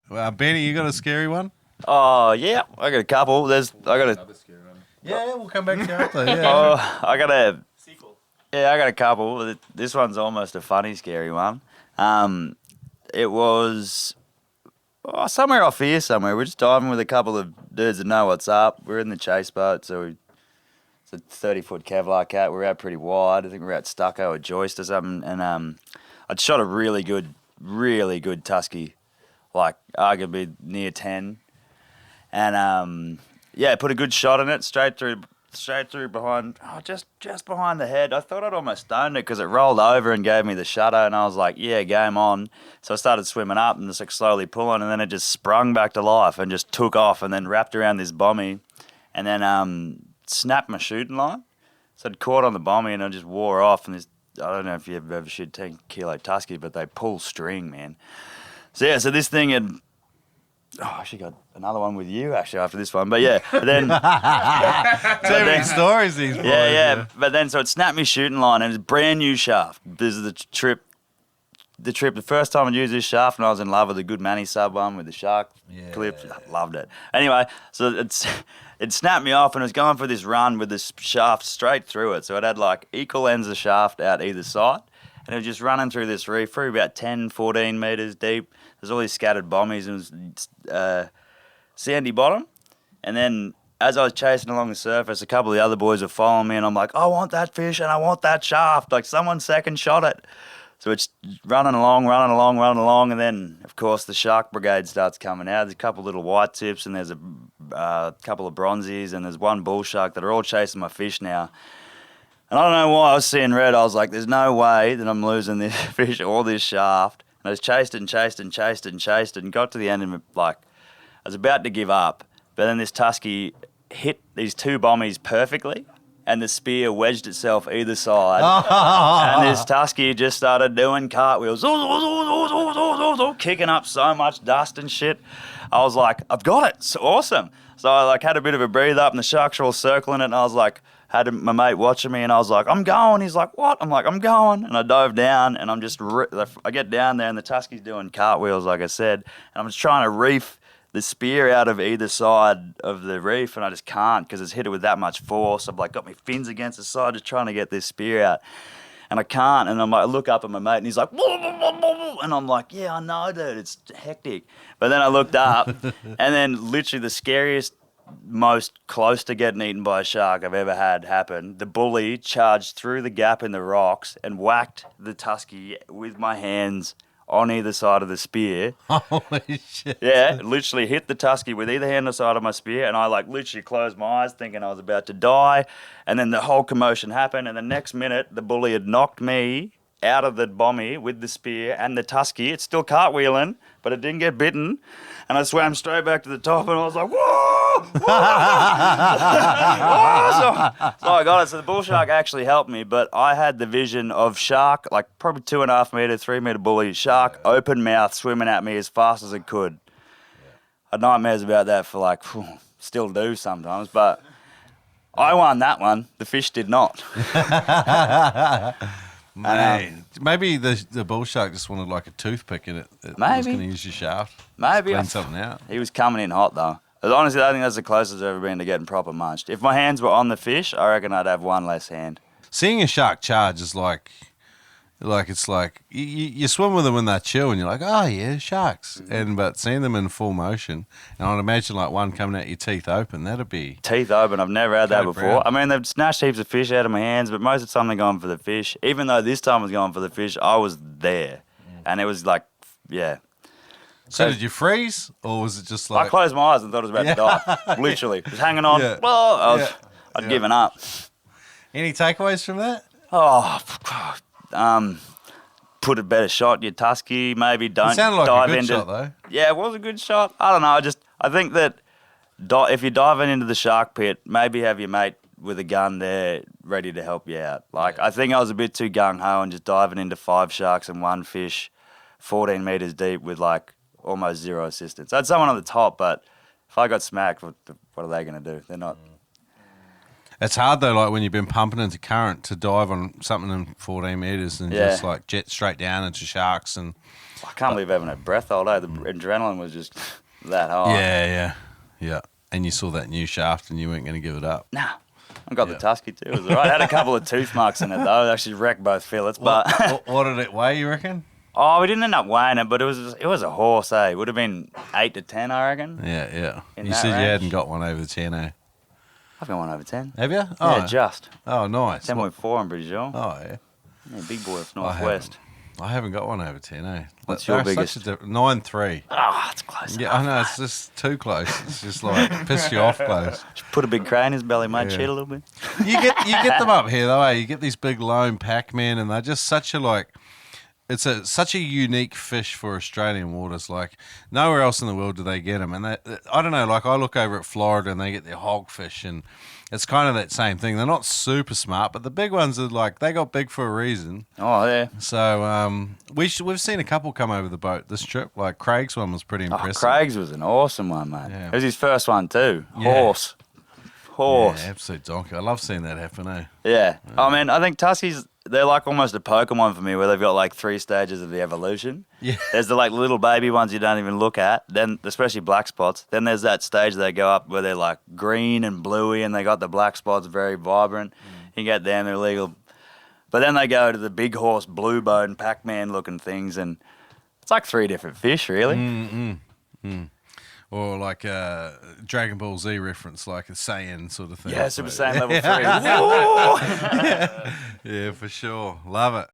Benny, you got a scary one? Oh yeah, I got a couple. Another scary one. Yeah, we'll come back to you after. Yeah. Oh, I got a sequel. Yeah, I got a couple. This one's almost a funny, scary one. It was somewhere off here somewhere. We're just diving with a couple of dudes that know what's up. We're in the chase boat, so it's a 30-foot Kevlar cat. We're out pretty wide. I think we're out Stucco or Joist or something. And I'd shot a really good tusky, like arguably near 10. And put a good shot in it, straight through behind, just behind the head. I thought I'd almost stoned it because it rolled over and gave me the shutter, and I was like, yeah, game on. So I started swimming up and just like slowly pulling, and then it just sprung back to life and just took off and then wrapped around this bommy, and then snapped my shooting line. So I'd caught on the bommy and I just wore off, and I don't know if you've ever shoot 10 kilo tusky, but they pull string, man. So this thing had, I actually got another one with you actually after this one, but yeah. But then too many stories these boys. Yeah. But then so it snapped me shooting line, and it's a brand new shaft. This is the trip. The first time I used this shaft, and I was in love with the good Manny sub one with the shark clips. I loved it. Anyway, so it snapped me off, and it was going for this run with this shaft straight through it. So it had like equal ends of shaft out either side, and it was just running through this reef through about 10, 14 metres deep. There's all these scattered bommies, and it was sandy bottom. And then as I was chasing along the surface, a couple of the other boys were following me, and I'm like, I want that fish and I want that shaft. Like someone second shot it. So it's running along, and then, of course, the shark brigade starts coming out. There's a couple of little white tips, and there's a couple of bronzies, and there's one bull shark that are all chasing my fish now. And I don't know why I was seeing red. I was like, there's no way that I'm losing this fish or this shaft. And I just chased it and got to the end of it, like, I was about to give up. But then this tusky hit these two bommies perfectly, and the spear wedged itself either side. And this tusky just started doing cartwheels, kicking up so much dust and shit. I was like, I've got it. It's awesome. So I like had a bit of a breathe up, and the sharks were all circling it, and I was like, had my mate watching me, and I was like, I'm going. He's like, what? I'm like, I'm going. And I dove down, and I'm just, I get down there, and the tusky's doing cartwheels, like I said, and I'm just trying to reef the spear out of either side of the reef, and I just can't because it's hit it with that much force. I've like got my fins against the side just trying to get this spear out, and I can't. And I'm like, I look up at my mate, and he's like, and I'm like, yeah, I know, dude, it's hectic. But then I looked up, and then literally the scariest, most close to getting eaten by a shark I've ever had happen. The bully charged through the gap in the rocks and whacked the tusky with my hands on either side of the spear. Holy shit. Yeah, literally hit the tusky with either hand on the side of my spear, and I like literally closed my eyes thinking I was about to die, and then the whole commotion happened, and the next minute the bully had knocked me out of the bommy with the spear and the tusky. It's still cartwheeling, but it didn't get bitten, and I swam straight back to the top, and I was like, whoa! So I got it. So the bull shark actually helped me, but I had the vision of shark, like probably 2.5 metre, 3 metre bully, shark, open mouth, swimming at me as fast as it could. I had nightmares about that for like, still do sometimes, but I won that one. The fish did not. Man, maybe the bull shark just wanted like a toothpick in it. It was going to use your shaft. Maybe. Clean something out. He was coming in hot though. Honestly, I think that's the closest I've ever been to getting proper munched. If my hands were on the fish, I reckon I'd have one less hand. Seeing a shark charge is like it's like you swim with them when they're chill, and you're like, oh yeah, sharks. But seeing them in full motion, and I'd imagine like one coming at your teeth open, that'd be teeth open. I've never had that before. Brown. I mean, they've snatched heaps of fish out of my hands, but most of the time they're going for the fish. Even though this time I was going for the fish, I was there, and it was like, yeah. So did you freeze, or was it just like... I closed my eyes and thought I was about to die. Literally. Just hanging on. Yeah. Well, I'd given up. Any takeaways from that? Oh, put a better shot in your tusky. Maybe don't It sounded like dive a good into... shot, though. Yeah, it was a good shot. I don't know. I think that if you're diving into the shark pit, maybe have your mate with a gun there ready to help you out. I think I was a bit too gung-ho and just diving into 5 sharks and 1 fish 14 metres deep with like almost zero assistance. I had someone on the top, but if I got smacked, what are they going to do? They're not. It's hard though, like when you've been pumping into current to dive on something in 14 meters and just like jet straight down into sharks. And I can't believe having a breath all day. The adrenaline was just that high. Yeah. And you saw that new shaft and you weren't going to give it up. Nah. I got the Tusky too. It was all right. I had a couple of tooth marks in it though. It actually wrecked both fillets. But what did it weigh, you reckon? Oh, we didn't end up weighing it, but it was a horse, eh? It would have been 8 to 10, I reckon. Yeah. In You that said range. you hadn't got one over 10, eh? I've got one over 10. Have you? Yeah, just. Oh, nice. 10.4, I'm pretty sure. Oh, yeah. Yeah, big boy of Northwest. I haven't got one over 10, eh? What's your biggest? 9.3. Oh, it's close. Yeah, I know. It's just too close. It's just like piss you off close. Just put a big crane in his belly, mate. Yeah. Cheat a little bit. You get them up here though, eh? You get these big lone Pac-Man, and they're just such a like. It's such a unique fish for Australian waters. Like nowhere else in the world do they get them. And I don't know. Like I look over at Florida and they get their hogfish, and it's kind of that same thing. They're not super smart, but the big ones are like they got big for a reason. Oh yeah. So we've seen a couple come over the boat this trip. Like Craig's one was pretty impressive. Craig's was an awesome one, mate. Yeah. It was his first one too. Yeah. Horse. Yeah, absolute donkey. I love seeing that happen, eh? Yeah. I mean, I think Tuskies, they're like almost a Pokemon for me where they've got like 3 stages of the evolution. Yeah. There's the like little baby ones you don't even look at, then especially black spots. Then there's that stage they go up where they're like green and bluey and they got the black spots very vibrant. You get them, they're legal. But then they go to the big horse, blue boat and Pac-Man looking things, and it's like 3 different fish, really. Or like a Dragon Ball Z reference, like a Saiyan sort of thing. Yeah, Super Saiyan level 3. Yeah, for sure. Love it.